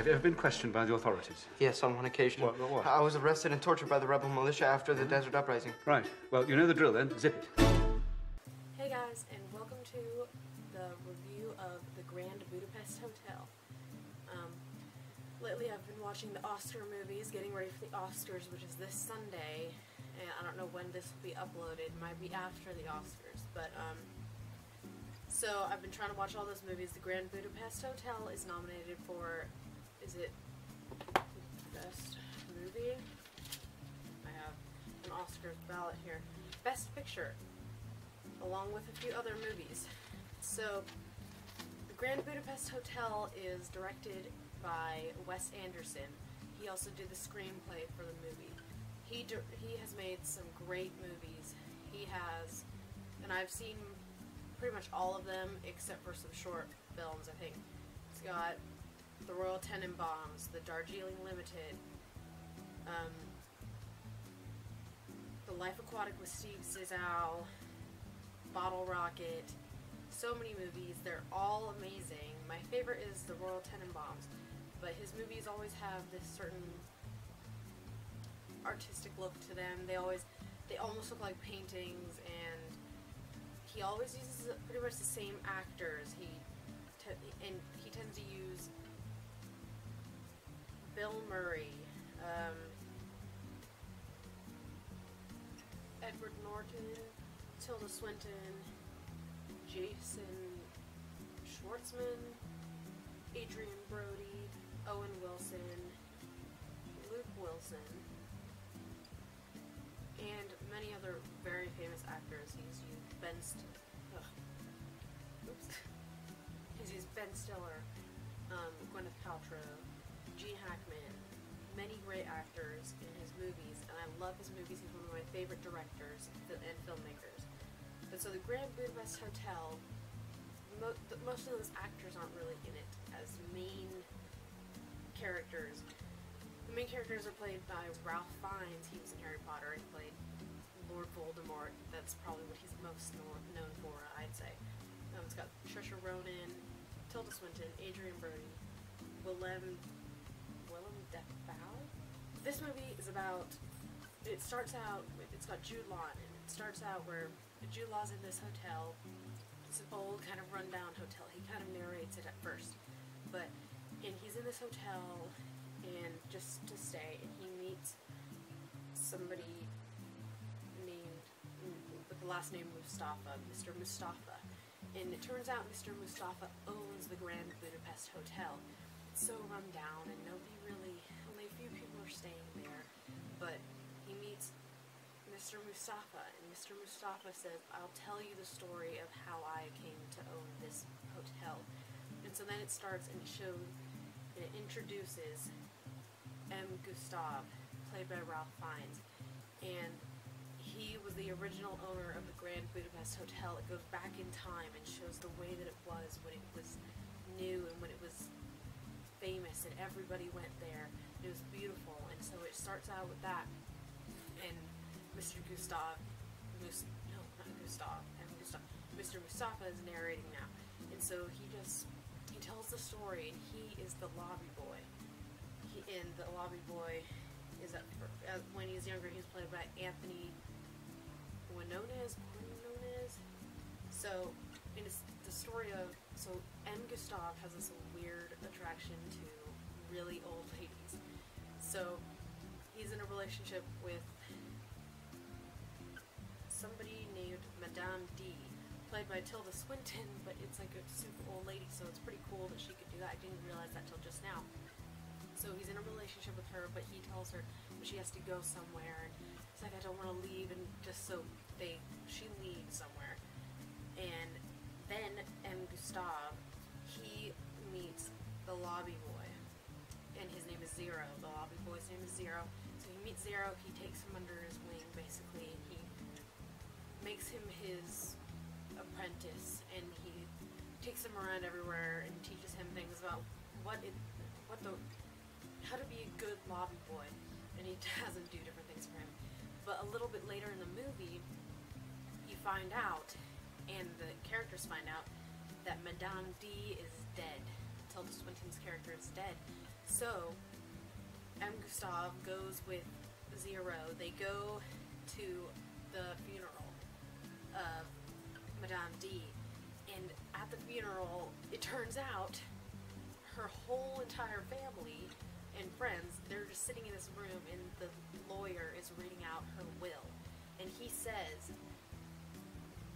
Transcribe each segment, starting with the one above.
Have you ever been questioned by the authorities? Yes, on one occasion. What? I was arrested and tortured by the rebel militia after the desert uprising. Right. Well, you know the drill then. Zip it. Hey guys, and welcome to the review of the Grand Budapest Hotel. Lately I've been watching the Oscar movies, getting ready for the Oscars, which is this Sunday, and I don't know when this will be uploaded. It might be after the Oscars, but so I've been trying to watch all those movies. The Grand Budapest Hotel is nominated for, is it Best Movie? I have an Oscars ballot here. Best Picture, along with a few other movies. So, the Grand Budapest Hotel is directed by Wes Anderson. He also did the screenplay for the movie. He has made some great movies. He has, and I've seen pretty much all of them except for some short films, I think. It's got The Royal Tenenbaums, The Darjeeling Limited, The Life Aquatic with Steve Zissou, Bottle Rocket, so many movies. They're all amazing. My favorite is The Royal Tenenbaums, but his movies always have this certain artistic look to them. They almost look like paintings, and he always uses pretty much the same actors. He tends to use Bill Murray, Edward Norton, Tilda Swinton, Jason Schwartzman, Adrian Brody, Owen Wilson, Luke Wilson, and many other very famous actors. He's used He's used Ben Stiller, Gwyneth Paltrow, Gene Hackman, many great actors in his movies, and I love his movies. He's one of my favorite directors and filmmakers. But so the Grand Budapest Hotel, most of those actors aren't really in it as main characters. The main characters are played by Ralph Fiennes. He was in Harry Potter. He played Lord Voldemort. That's probably what he's most known for, I'd say. It's got Saoirse Ronan, Tilda Swinton, Adrian Brody, Willem Dafoe. This movie is about, it's got Jude Law in it. It starts out where Jude Law's in this hotel. It's an old kind of rundown hotel. He kind of narrates it at first, and he's in this hotel and just to stay, and he meets somebody named, with the last name Mustafa, Mr. Mustafa. And it turns out Mr. Mustafa owns the Grand Budapest Hotel. It's so run down, and only a few people are staying there. But he meets Mr. Mustafa, and Mr. Mustafa says, "I'll tell you the story of how I came to own this hotel." And so then it starts, and it introduces M. Gustav, played by Ralph Fiennes, and he was the original owner of the Grand Budapest Hotel. It goes back in time and shows the way that it was when it was new and when it was famous and everybody went there. It was beautiful, and so it starts out with that. And Mr. Mustafa is narrating now, and so he tells the story, and he is the lobby boy. And the lobby boy is when he's younger, he's played by Anthony Quinones. So, and it's the story of, M. Gustav has this weird attraction to really old ladies. So, he's in a relationship with somebody named Madame D, played by Tilda Swinton, but it's like a super old lady, so it's pretty cool that she could do that. I didn't realize that till just now. So he's in a relationship with her, but he tells her she has to go somewhere, and it's like, "I don't want to leave," and just so she leaves somewhere. And then M. Gustav, he meets the lobby boy, and his name is Zero. The lobby boy's name is Zero. So he meets Zero, he takes him under his wing, basically, and he makes him his apprentice, and he takes him around everywhere and teaches him things about how to be a good lobby boy, and he has him do different things for him. But a little bit later in the movie, you find out, and the characters find out, that Madame D is dead. Tilda Swinton's character is dead. So, M. Gustav goes with Zero. They go to the funeral of Madame D. And at the funeral, it turns out her whole entire family and friends, they're just sitting in this room, and the lawyer is reading out her will. And he says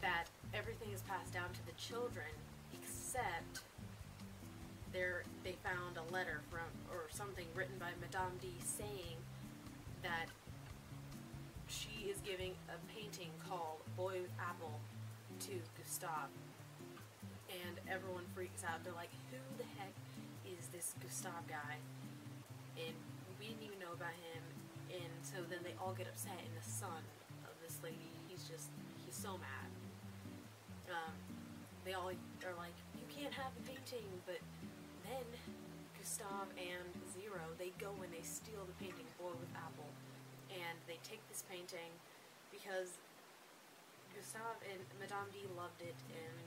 that everything is passed down to the children, except they found a letter from, or something written by Madame D saying that she is giving a painting called Boy with Apple to Gustav. And everyone freaks out. They're like, who the heck is this Gustav guy? And we didn't even know about him. And so then they all get upset, and the son of this lady, he's so mad. They all are like, you can't have the painting. But then Gustav and Zero, they go and they steal the painting, Boy with Apple. And they take this painting because Gustav and Madame D loved it, and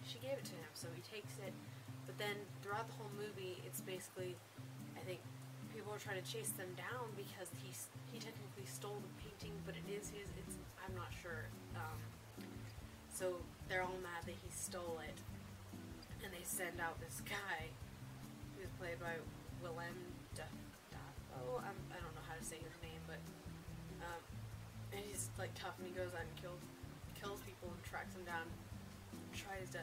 she gave it to him, so he takes it. But then throughout the whole movie, it's basically, I think people are trying to chase them down because he technically stole the painting, but it is his. I'm not sure. So they're all mad that he stole it, and they send out this guy who's played by Willem Dafoe. I don't know how to say his name, but and he's like tough, and he goes out and kills people and tracks them down, tries to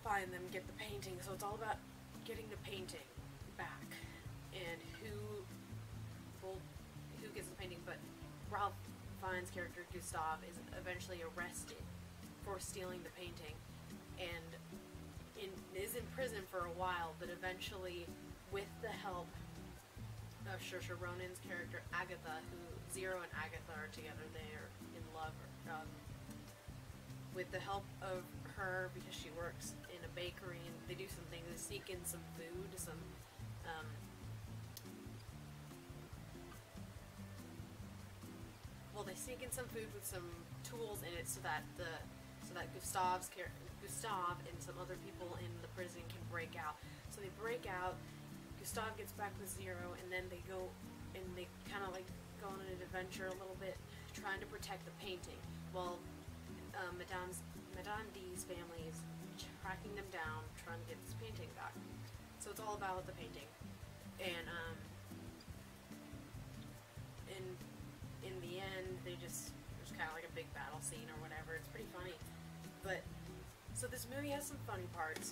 find them, get the painting. So it's all about getting the painting back and who gets the painting. But Ralph Fiennes' character Gustav is eventually arrested for stealing the painting, and is in prison for a while. But eventually, with the help of Saoirse Ronan's character Agatha, who Zero and Agatha are together, they are in love. With the help of her, because she works in a bakery, and they do some things, they sneak in some food, they sneak in some food with some tools in it, so that Gustav and some other people in the prison can break out. So they break out. Gustav gets back with Zero, and then they go and they kind of like go on an adventure a little bit, trying to protect the painting, while Madame D's family is tracking them down, trying to get this painting back. So it's all about the painting, and in the end, there's kind of like a big battle scene or whatever. It's pretty funny, but so this movie has some funny parts,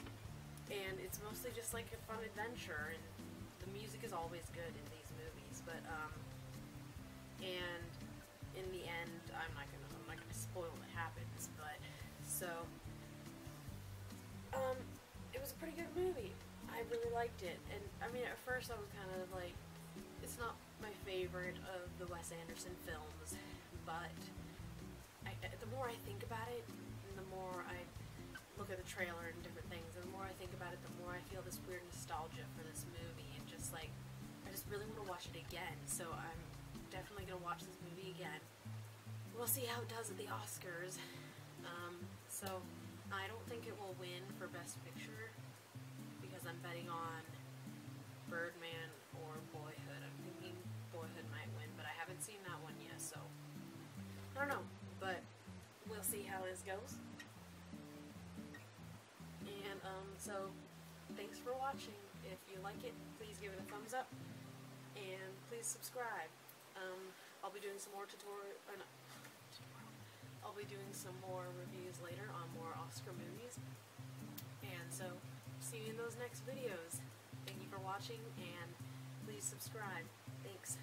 and it's mostly just like a fun adventure, and the music is always good in these movies. But and in the end, I'm not gonna spoil what happens, but so it was a pretty good movie. I really liked it, and I mean, at first I was kind of like, it's not my favorite of the Wes Anderson films, but the more I think about it, and the more I look at the trailer and different things, and the more I think about it, the more I feel this weird nostalgia for this movie, and just like, I just really want to watch it again. So I'm definitely gonna watch this movie again. We'll see how it does at the Oscars. So I don't think it will win for Best Picture, because I'm betting on Birdman or Boyhood. I'm thinking Boyhood might win, but I haven't seen that one yet, so I don't know, but we'll see how this goes. And so thanks for watching. If you like it, please give it a thumbs up, and please subscribe. I'll be doing some more I'll be doing some more reviews later on more Oscar movies, and so see you in those next videos. Thank you for watching, and please subscribe. Thanks.